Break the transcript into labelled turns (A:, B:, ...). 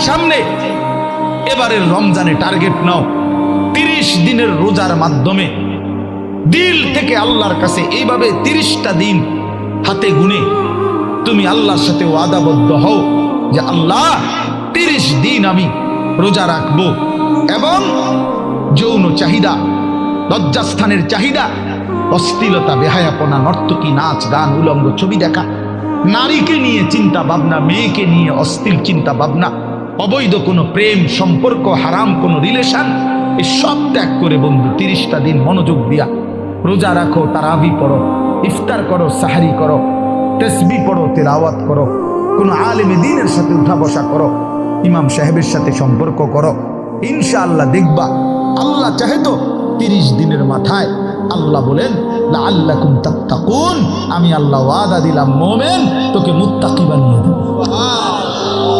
A: সামনে এবারের রমজানে টার্গেট নাও, 30 দিনের রোজার মাধ্যমে দিল থেকে আল্লাহর কাছে এইভাবে 30টা দিন হাতে গুনে তুমি আল্লাহর সাথে ওয়াদাবদ্ধ হও যে আল্লাহ 30 দিন আমি রোজা রাখবো। এবং যৌন চাহিদা, লজ্জাস্থানের চাহিদা, অশ্লীলতা, বেহায়াপনা, নর্তকী, নাচ গান, উলঙ্গ ছবি দেখা, নারীকে নিয়ে চিন্তা ভাবনা, মেয়েকে নিয়ে অশ্লীল চিন্তা ভাবনা, অবৈধ কোনো প্রেম সম্পর্ক, হারাম কোনো রিলেশন, এই সব ত্যাগ করে বন্ধু 30টা দিন মনোযোগ দিয়া রোজা রাখো, তারাবি পড়ো, ইফতার করো, সাহারি করো, তাসবিহ পড়ো, তেলাওয়াত করো, কোনো আলেমে দ্বীনের সাথে উঠা বসা করো, ইমাম সাহেবের সাথে সম্পর্ক করো। ইনশাআল্লাহ দেখবা আল্লাহ চাহে তো 30 দিনের মাথায় আল্লাহ বলেন লাআল্লাকুম তাত্তাকুন, আমি আল্লাহ ওয়াদা দিলাম মোমেন তোকে মুত্তাকি বানিয়ে দেব।